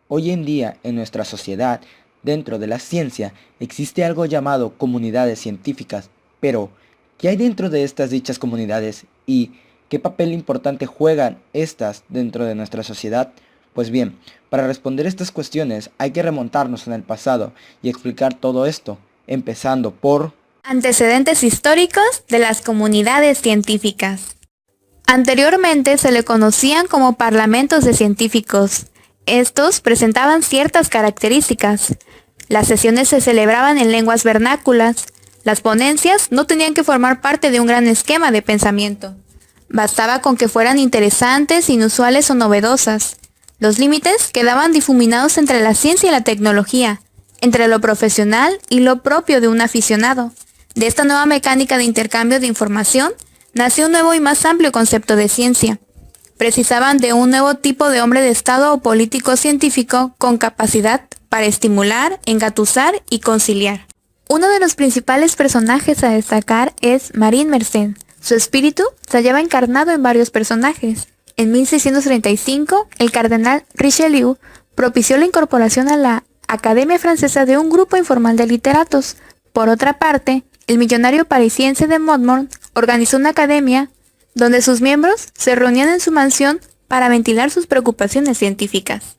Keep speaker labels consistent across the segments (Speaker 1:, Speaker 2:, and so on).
Speaker 1: Hoy en día, en nuestra sociedad, dentro de la ciencia, existe algo llamado comunidades científicas, pero ¿qué hay dentro de estas dichas comunidades y qué papel importante juegan estas dentro de nuestra sociedad? Pues bien, para responder estas cuestiones hay que remontarnos en el pasado y explicar todo esto, empezando por
Speaker 2: Antecedentes históricos de las comunidades científicas. Anteriormente se le conocían como parlamentos de científicos. Estos presentaban ciertas características. Las sesiones se celebraban en lenguas vernáculas. Las ponencias no tenían que formar parte de un gran esquema de pensamiento. Bastaba con que fueran interesantes, inusuales o novedosas. Los límites quedaban difuminados entre la ciencia y la tecnología, entre lo profesional y lo propio de un aficionado. De esta nueva mecánica de intercambio de información, nació un nuevo y más amplio concepto de ciencia. Precisaban de un nuevo tipo de hombre de Estado o político científico con capacidad para estimular, engatusar y conciliar. Uno de los principales personajes a destacar es Marín Mersenne. Su espíritu se hallaba encarnado en varios personajes. En 1635, el cardenal Richelieu propició la incorporación a la Academia Francesa de un grupo informal de literatos. Por otra parte, el millonario parisiense de Montmartre organizó una academia donde sus miembros se reunían en su mansión para ventilar sus preocupaciones científicas.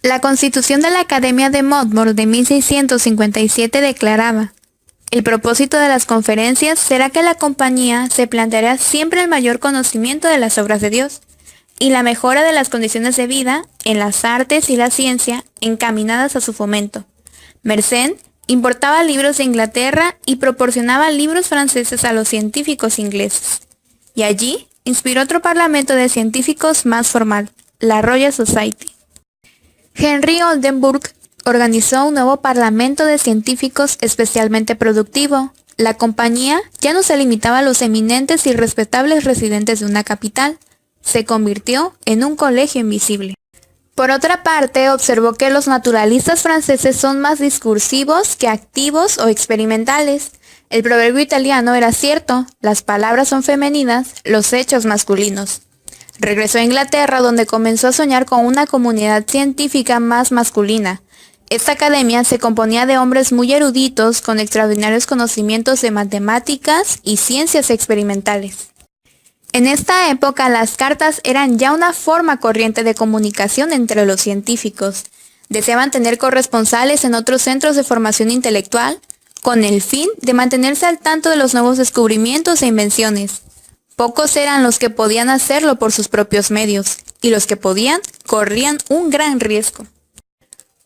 Speaker 2: La Constitución de la Academia de Montmartre de 1657 declaraba: el propósito de las conferencias será que la compañía se planteará siempre el mayor conocimiento de las obras de Dios y la mejora de las condiciones de vida en las artes y la ciencia encaminadas a su fomento. Mersenne importaba libros de Inglaterra y proporcionaba libros franceses a los científicos ingleses. Y allí inspiró otro parlamento de científicos más formal, la Royal Society. Henry Oldenburg organizó un nuevo parlamento de científicos especialmente productivo. La compañía ya no se limitaba a los eminentes y respetables residentes de una capital, se convirtió en un colegio invisible. Por otra parte, observó que los naturalistas franceses son más discursivos que activos o experimentales. El proverbio italiano era cierto, las palabras son femeninas, los hechos masculinos. Regresó a Inglaterra, donde comenzó a soñar con una comunidad científica más masculina. Esta academia se componía de hombres muy eruditos con extraordinarios conocimientos de matemáticas y ciencias experimentales. En esta época las cartas eran ya una forma corriente de comunicación entre los científicos. Deseaban tener corresponsales en otros centros de formación intelectual, con el fin de mantenerse al tanto de los nuevos descubrimientos e invenciones. Pocos eran los que podían hacerlo por sus propios medios, y los que podían corrían un gran riesgo.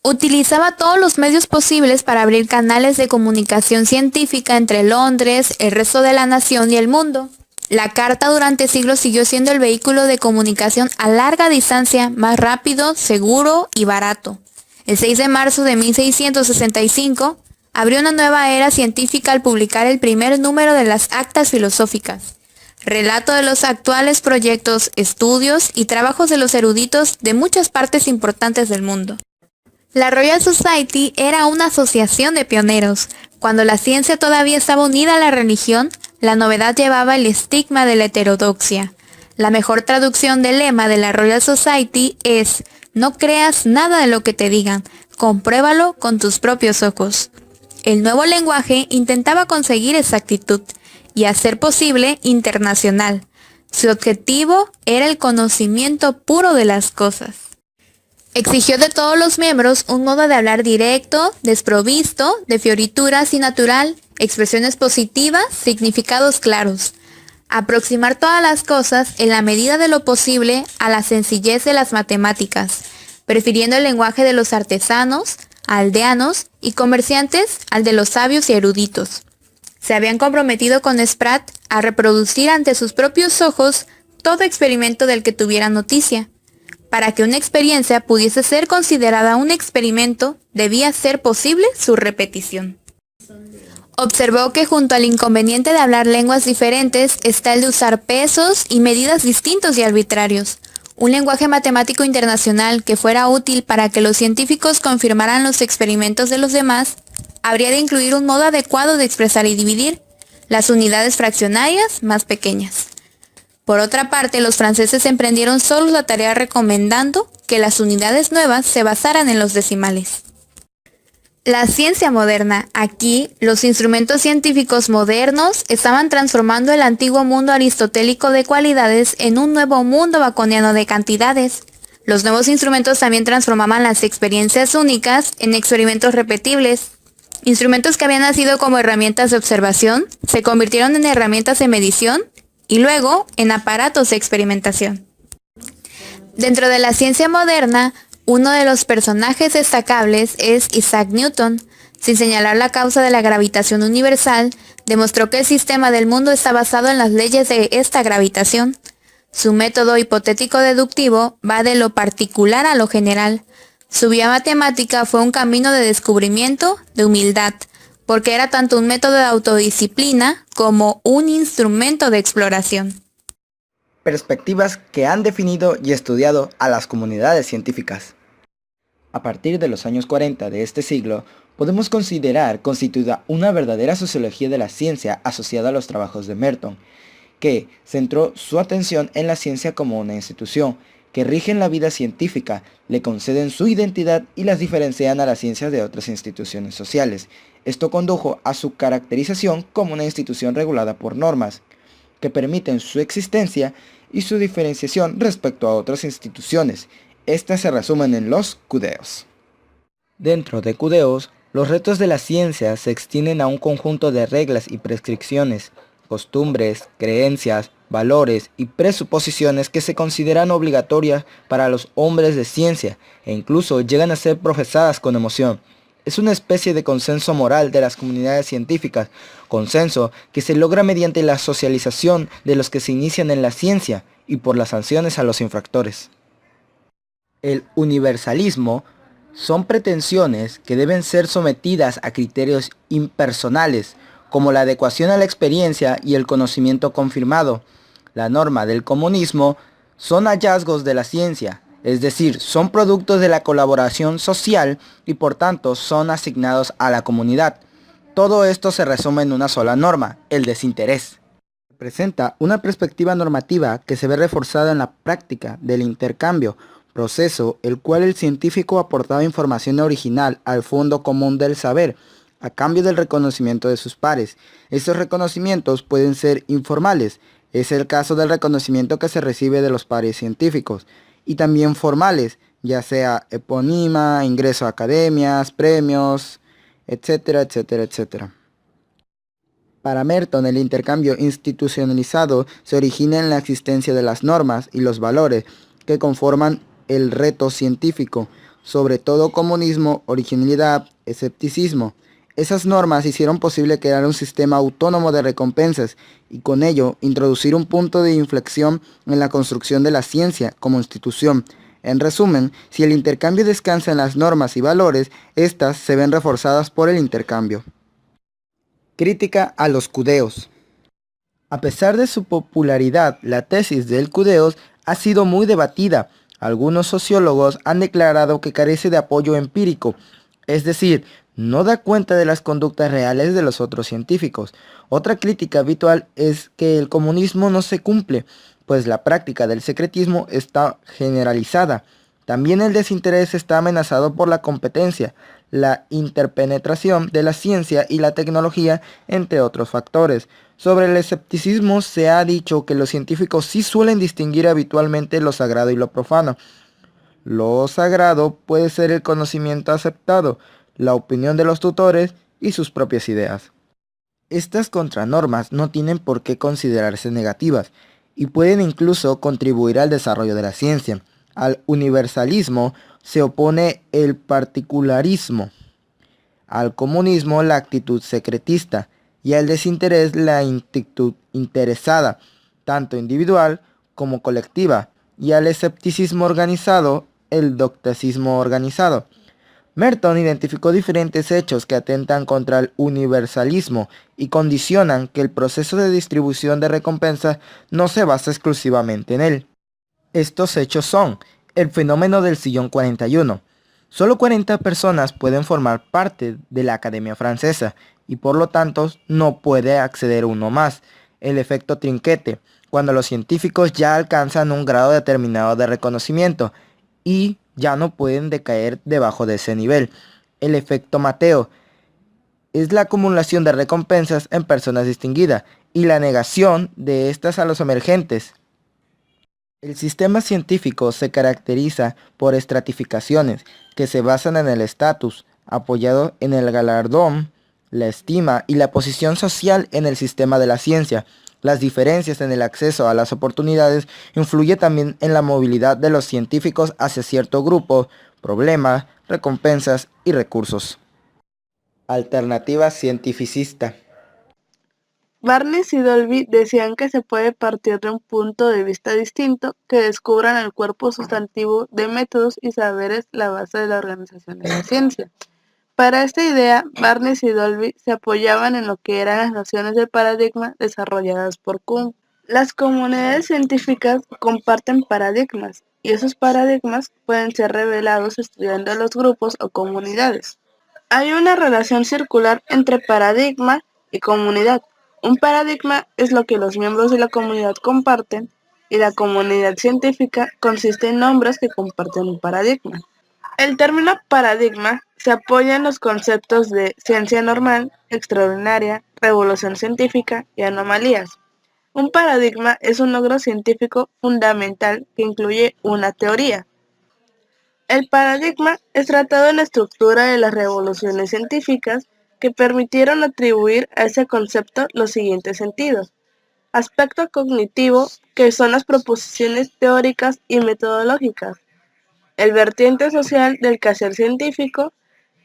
Speaker 2: Utilizaba todos los medios posibles para abrir canales de comunicación científica entre Londres, el resto de la nación y el mundo. La carta durante siglos siguió siendo el vehículo de comunicación a larga distancia más rápido, seguro y barato. El 6 de marzo de 1665 abrió una nueva era científica al publicar el primer número de las Actas Filosóficas, relato de los actuales proyectos, estudios y trabajos de los eruditos de muchas partes importantes del mundo. La Royal Society era una asociación de pioneros. Cuando la ciencia todavía estaba unida a la religión, la novedad llevaba el estigma de la heterodoxia. La mejor traducción del lema de la Royal Society es: no creas nada de lo que te digan, compruébalo con tus propios ojos. El nuevo lenguaje intentaba conseguir exactitud y, a ser posible, internacional. Su objetivo era el conocimiento puro de las cosas. Exigió de todos los miembros un modo de hablar directo, desprovisto de fiorituras y natural, expresiones positivas, significados claros. Aproximar todas las cosas en la medida de lo posible a la sencillez de las matemáticas, prefiriendo el lenguaje de los artesanos, aldeanos y comerciantes al de los sabios y eruditos. Se habían comprometido con Spratt a reproducir ante sus propios ojos todo experimento del que tuvieran noticia. Para que una experiencia pudiese ser considerada un experimento, debía ser posible su repetición. Observó que junto al inconveniente de hablar lenguas diferentes está el de usar pesos y medidas distintos y arbitrarios. Un lenguaje matemático internacional que fuera útil para que los científicos confirmaran los experimentos de los demás habría de incluir un modo adecuado de expresar y dividir las unidades fraccionarias más pequeñas. Por otra parte, los franceses emprendieron solos la tarea recomendando que las unidades nuevas se basaran en los decimales. La ciencia moderna. Aquí, los instrumentos científicos modernos estaban transformando el antiguo mundo aristotélico de cualidades en un nuevo mundo baconiano de cantidades. Los nuevos instrumentos también transformaban las experiencias únicas en experimentos repetibles. Instrumentos que habían nacido como herramientas de observación se convirtieron en herramientas de medición y luego en aparatos de experimentación. Dentro de la ciencia moderna, uno de los personajes destacables es Isaac Newton. Sin señalar la causa de la gravitación universal, demostró que el sistema del mundo está basado en las leyes de esta gravitación. Su método hipotético deductivo va de lo particular a lo general. Su vía matemática fue un camino de descubrimiento, de humildad, porque era tanto un método de autodisciplina como un instrumento de exploración.
Speaker 1: Perspectivas que han definido y estudiado a las comunidades científicas. A partir de los años 40 de este siglo, podemos considerar constituida una verdadera sociología de la ciencia asociada a los trabajos de Merton, que centró su atención en la ciencia como una institución que rigen la vida científica, le conceden su identidad y las diferencian a la ciencia de otras instituciones sociales. Esto condujo a su caracterización como una institución regulada por normas, que permiten su existencia y su diferenciación respecto a otras instituciones. Estas se resumen en los cudeos. Dentro de cudeos, los retos de la ciencia se extienden a un conjunto de reglas y prescripciones, costumbres, creencias, valores y presuposiciones que se consideran obligatorias para los hombres de ciencia e incluso llegan a ser profesadas con emoción. Es una especie de consenso moral de las comunidades científicas, consenso que se logra mediante la socialización de los que se inician en la ciencia y por las sanciones a los infractores. El universalismo son pretensiones que deben ser sometidas a criterios impersonales, como la adecuación a la experiencia y el conocimiento confirmado. La norma del comunismo son hallazgos de la ciencia, es decir, son productos de la colaboración social y por tanto son asignados a la comunidad. Todo esto se resume en una sola norma, el desinterés. Presenta una perspectiva normativa que se ve reforzada en la práctica del intercambio, proceso el cual el científico aportaba información original al fondo común del saber, a cambio del reconocimiento de sus pares. Estos reconocimientos pueden ser informales, es el caso del reconocimiento que se recibe de los pares científicos, y también formales, ya sea eponima, ingreso a academias, premios, etcétera, etcétera, etcétera. Para Merton, el intercambio institucionalizado se origina en la existencia de las normas y los valores que conforman el reto científico, sobre todo comunismo, originalidad, escepticismo. Esas normas hicieron posible crear un sistema autónomo de recompensas y con ello introducir un punto de inflexión en la construcción de la ciencia como institución. En resumen, si el intercambio descansa en las normas y valores, éstas se ven reforzadas por el intercambio. Crítica a los cudeos. A pesar de su popularidad, la tesis del cudeos ha sido muy debatida. Algunos sociólogos han declarado que carece de apoyo empírico, es decir, no da cuenta de las conductas reales de los otros científicos. Otra crítica habitual es que el comunismo no se cumple, pues la práctica del secretismo está generalizada. También el desinterés está amenazado por la competencia, la interpenetración de la ciencia y la tecnología, entre otros factores. Sobre el escepticismo se ha dicho que los científicos sí suelen distinguir habitualmente lo sagrado y lo profano. Lo sagrado puede ser el conocimiento aceptado, la opinión de los tutores y sus propias ideas. Estas contranormas no tienen por qué considerarse negativas y pueden incluso contribuir al desarrollo de la ciencia. Al universalismo se opone el particularismo, al comunismo la actitud secretista y al desinterés la actitud interesada, tanto individual como colectiva, y al escepticismo organizado el dogmatismo organizado. Merton identificó diferentes hechos que atentan contra el universalismo y condicionan que el proceso de distribución de recompensas no se basa exclusivamente en él. Estos hechos son el fenómeno del sillón 41, Solo 40 personas pueden formar parte de la Academia Francesa y por lo tanto no puede acceder uno más. El efecto trinquete, cuando los científicos ya alcanzan un grado determinado de reconocimiento y ya no pueden decaer debajo de ese nivel. El efecto Mateo es la acumulación de recompensas en personas distinguidas y la negación de estas a los emergentes. El sistema científico se caracteriza por estratificaciones que se basan en el estatus, apoyado en el galardón, la estima y la posición social en el sistema de la ciencia. Las diferencias en el acceso a las oportunidades influye también en la movilidad de los científicos hacia cierto grupo, problemas, recompensas y recursos. Alternativa cientificista.
Speaker 3: Barnes y Dolby decían que se puede partir de un punto de vista distinto que descubran el cuerpo sustantivo de métodos y saberes la base de la organización de la ciencia. Para esta idea, Barnes y Dolby se apoyaban en lo que eran las nociones de paradigma desarrolladas por Kuhn. Las comunidades científicas comparten paradigmas, y esos paradigmas pueden ser revelados estudiando los grupos o comunidades. Hay una relación circular entre paradigma y comunidad. Un paradigma es lo que los miembros de la comunidad comparten y la comunidad científica consiste en nombres que comparten un paradigma. El término paradigma se apoya en los conceptos de ciencia normal, extraordinaria, revolución científica y anomalías. Un paradigma es un logro científico fundamental que incluye una teoría. El paradigma es tratado en la estructura de las revoluciones científicas que permitieron atribuir a ese concepto los siguientes sentidos. Aspecto cognitivo, que son las proposiciones teóricas y metodológicas. El vertiente social del quehacer científico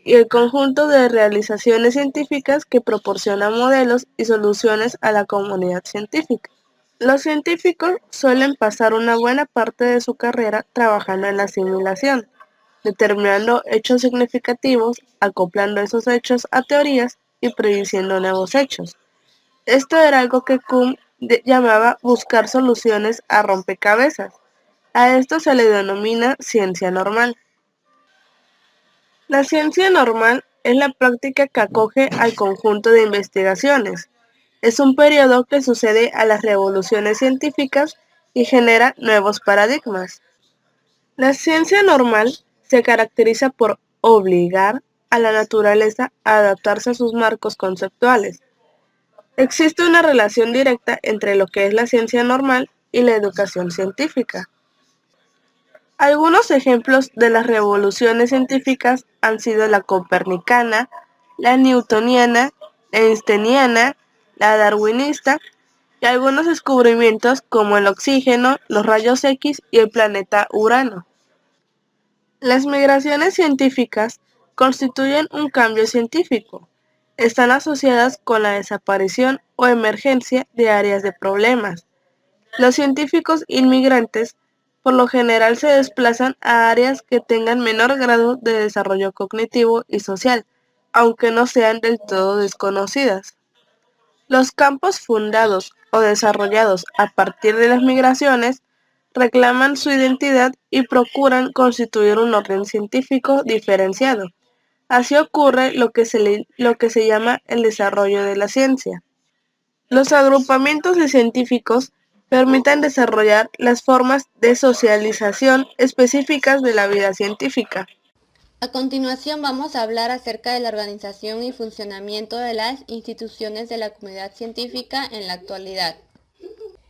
Speaker 3: y el conjunto de realizaciones científicas que proporcionan modelos y soluciones a la comunidad científica. Los científicos suelen pasar una buena parte de su carrera trabajando en la asimilación, determinando hechos significativos, acoplando esos hechos a teorías y prediciendo nuevos hechos. Esto era algo que Kuhn llamaba buscar soluciones a rompecabezas. A esto se le denomina ciencia normal. La ciencia normal es la práctica que acoge al conjunto de investigaciones. Es un periodo que sucede a las revoluciones científicas y genera nuevos paradigmas. La ciencia normal se caracteriza por obligar a la naturaleza a adaptarse a sus marcos conceptuales. Existe una relación directa entre lo que es la ciencia normal y la educación científica. Algunos ejemplos de las revoluciones científicas han sido la copernicana, la newtoniana, la einsteiniana, la darwinista y algunos descubrimientos como el oxígeno, los rayos X y el planeta Urano. Las migraciones científicas constituyen un cambio científico. Están asociadas con la desaparición o emergencia de áreas de problemas. Los científicos inmigrantes por lo general se desplazan a áreas que tengan menor grado de desarrollo cognitivo y social, aunque no sean del todo desconocidas. Los campos fundados o desarrollados a partir de las migraciones reclaman su identidad y procuran constituir un orden científico diferenciado. Así ocurre lo que se llama el desarrollo de la ciencia. Los agrupamientos de científicos permiten desarrollar las formas de socialización específicas de la vida científica.
Speaker 4: A continuación vamos a hablar acerca de la organización y funcionamiento de las instituciones de la comunidad científica en la actualidad.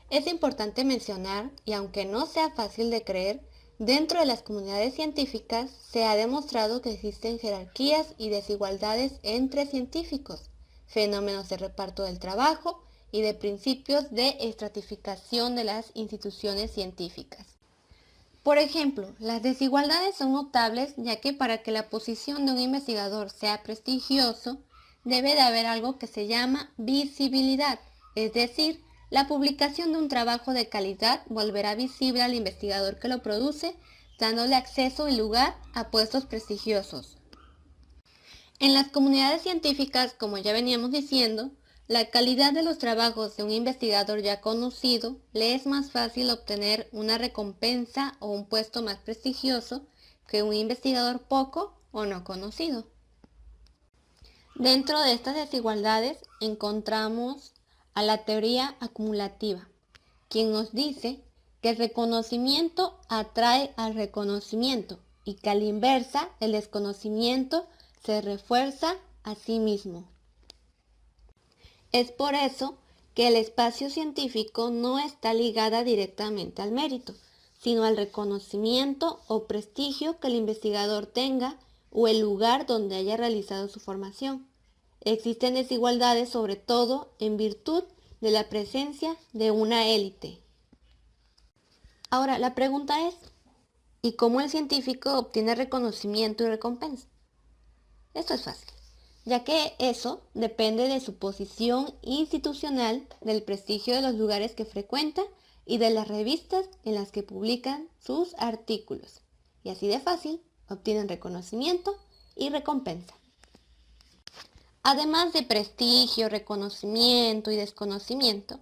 Speaker 4: Es importante mencionar, y aunque no sea fácil de creer, dentro de las comunidades científicas se ha demostrado que existen jerarquías y desigualdades entre científicos, fenómenos de reparto del trabajo y de principios de estratificación de las instituciones científicas. Por ejemplo, las desigualdades son notables ya que para que la posición de un investigador sea prestigioso, debe de haber algo que se llama visibilidad, es decir, la publicación de un trabajo de calidad volverá visible al investigador que lo produce, dándole acceso y lugar a puestos prestigiosos. En las comunidades científicas, como ya veníamos diciendo, la calidad de los trabajos de un investigador ya conocido le es más fácil obtener una recompensa o un puesto más prestigioso que un investigador poco o no conocido. Dentro de estas desigualdades encontramos a la teoría acumulativa, quien nos dice que el reconocimiento atrae al reconocimiento y que a la inversa el desconocimiento se refuerza a sí mismo. Es por eso que el espacio científico no está ligada directamente al mérito, sino al reconocimiento o prestigio que el investigador tenga o el lugar donde haya realizado su formación. Existen desigualdades sobre todo en virtud de la presencia de una élite. Ahora, la pregunta es, ¿y cómo el científico obtiene reconocimiento y recompensa? Esto es fácil, ya que eso depende de su posición institucional, del prestigio de los lugares que frecuenta y de las revistas en las que publican sus artículos. Y así de fácil obtienen reconocimiento y recompensa. Además de prestigio, reconocimiento y desconocimiento,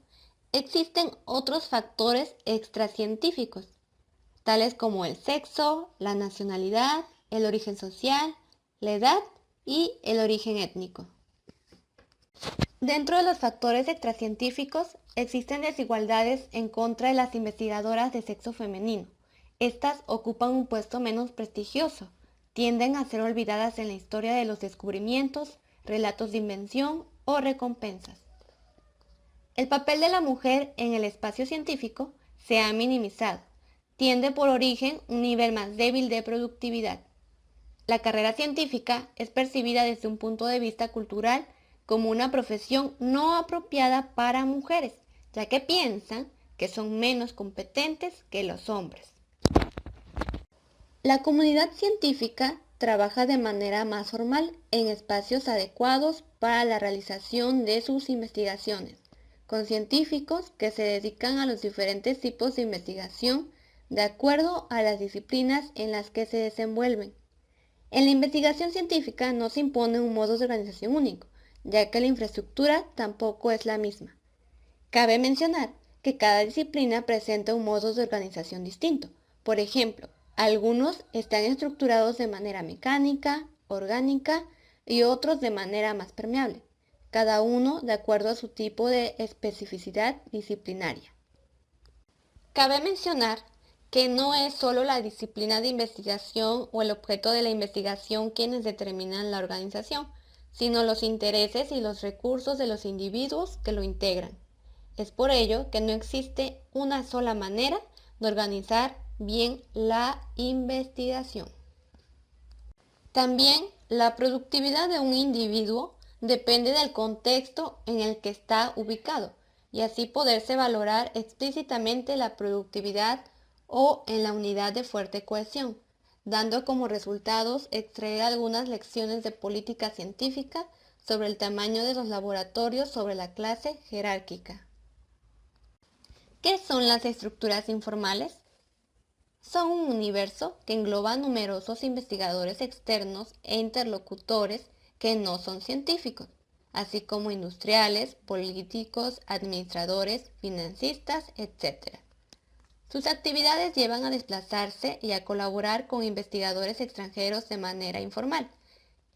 Speaker 4: existen otros factores extracientíficos, tales como el sexo, la nacionalidad, el origen social, la edad y el origen étnico. Dentro de los factores extracientíficos existen desigualdades en contra de las investigadoras de sexo femenino. Estas ocupan un puesto menos prestigioso, tienden a ser olvidadas en la historia de los descubrimientos, relatos de invención o recompensas. El papel de la mujer en el espacio científico se ha minimizado. Tiende por origen un nivel más débil de productividad. La carrera científica es percibida desde un punto de vista cultural como una profesión no apropiada para mujeres, ya que piensan que son menos competentes que los hombres. La comunidad científica trabaja de manera más formal en espacios adecuados para la realización de sus investigaciones, con científicos que se dedican a los diferentes tipos de investigación de acuerdo a las disciplinas en las que se desenvuelven. En la investigación científica no se impone un modo de organización único, ya que la infraestructura tampoco es la misma. Cabe mencionar que cada disciplina presenta un modo de organización distinto. Por ejemplo, algunos están estructurados de manera mecánica, orgánica y otros de manera más permeable, cada uno de acuerdo a su tipo de especificidad disciplinaria. Cabe mencionar que no es solo la disciplina de investigación o el objeto de la investigación quienes determinan la organización, sino los intereses y los recursos de los individuos que lo integran. Es por ello que no existe una sola manera de organizar bien la investigación. También la productividad de un individuo depende del contexto en el que está ubicado y así poderse valorar explícitamente la productividad o en la unidad de fuerte cohesión, dando como resultados extraer algunas lecciones de política científica sobre el tamaño de los laboratorios sobre la clase jerárquica. ¿Qué son las estructuras informales? Son un universo que engloba numerosos investigadores externos e interlocutores que no son científicos, así como industriales, políticos, administradores, financistas, etc. Sus actividades llevan a desplazarse y a colaborar con investigadores extranjeros de manera informal.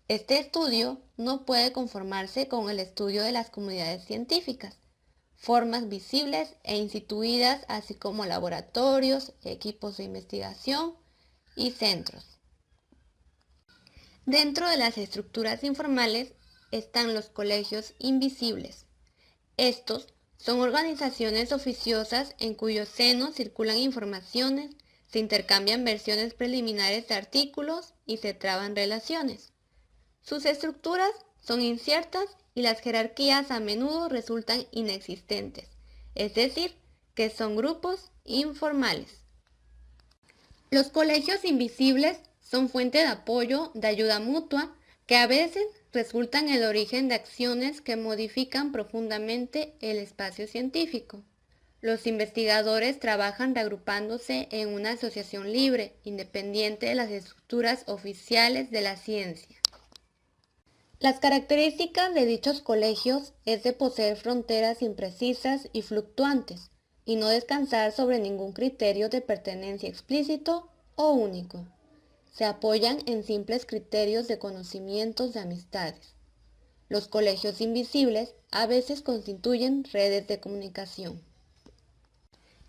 Speaker 4: Este estudio no puede conformarse con el estudio de las comunidades científicas, formas visibles e instituidas, así como laboratorios, equipos de investigación y centros. Dentro de las estructuras informales están los colegios invisibles. Estos son organizaciones oficiosas en cuyo seno circulan informaciones, se intercambian versiones preliminares de artículos y se traban relaciones. Sus estructuras son inciertas y las jerarquías a menudo resultan inexistentes, es decir, que son grupos informales. Los colegios invisibles son fuente de apoyo, de ayuda mutua, que a veces resultan el origen de acciones que modifican profundamente el espacio científico. Los investigadores trabajan reagrupándose en una asociación libre, independiente de las estructuras oficiales de la ciencia. Las características de dichos colegios es de poseer fronteras imprecisas y fluctuantes, y no descansar sobre ningún criterio de pertenencia explícito o único. se apoyan en simples criterios de conocimientos de amistades. Los colegios invisibles a veces constituyen redes de comunicación.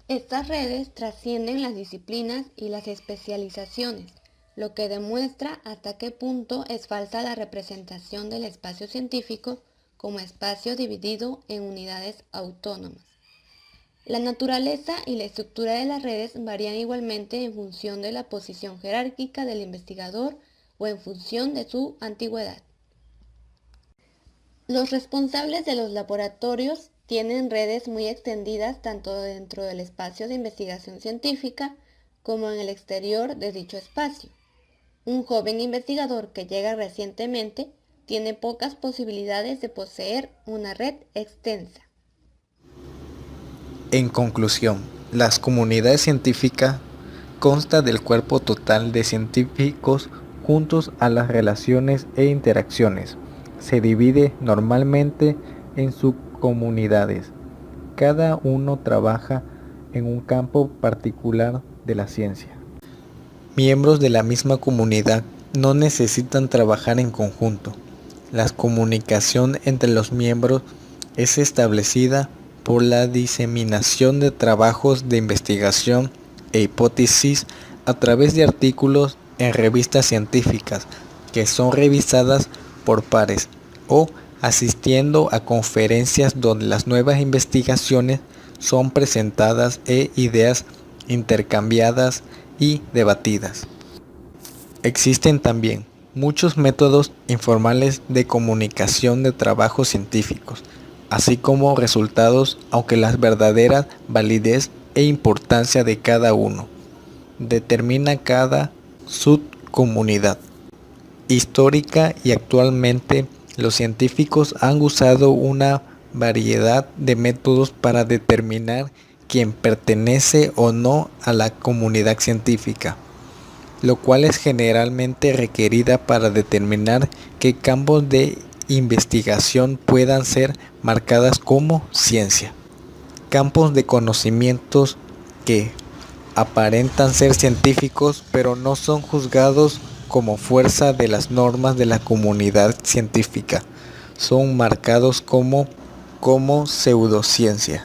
Speaker 4: Estas redes trascienden las disciplinas y las especializaciones, lo que demuestra hasta qué punto es falsa la representación del espacio científico como espacio dividido en unidades autónomas. La naturaleza y la estructura de las redes varían igualmente en función de la posición jerárquica del investigador o en función de su antigüedad. Los responsables de los laboratorios tienen redes muy extendidas tanto dentro del espacio de investigación científica como en el exterior de dicho espacio. Un joven investigador que llega recientemente tiene pocas posibilidades de poseer una red extensa.
Speaker 5: En conclusión, las comunidades científicas consta del cuerpo total de científicos juntos a las relaciones e interacciones. Se divide normalmente en subcomunidades. Cada uno trabaja en un campo particular de la ciencia. Miembros de la misma comunidad no necesitan trabajar en conjunto. La comunicación entre los miembros es establecida por la diseminación de trabajos de investigación e hipótesis a través de artículos en revistas científicas que son revisadas por pares o asistiendo a conferencias donde las nuevas investigaciones son presentadas e ideas intercambiadas y debatidas. Existen también muchos métodos informales de comunicación de trabajos científicos, así como resultados, aunque la verdadera validez e importancia de cada uno determina cada subcomunidad. Histórica y actualmente los científicos han usado una variedad de métodos para determinar quién pertenece o no a la comunidad científica, lo cual es generalmente requerida para determinar qué campos de investigación puedan ser marcadas como ciencia. Campos de conocimientos que aparentan ser científicos pero no son juzgados como fuerza de las normas de la comunidad científica, son marcados como pseudociencia.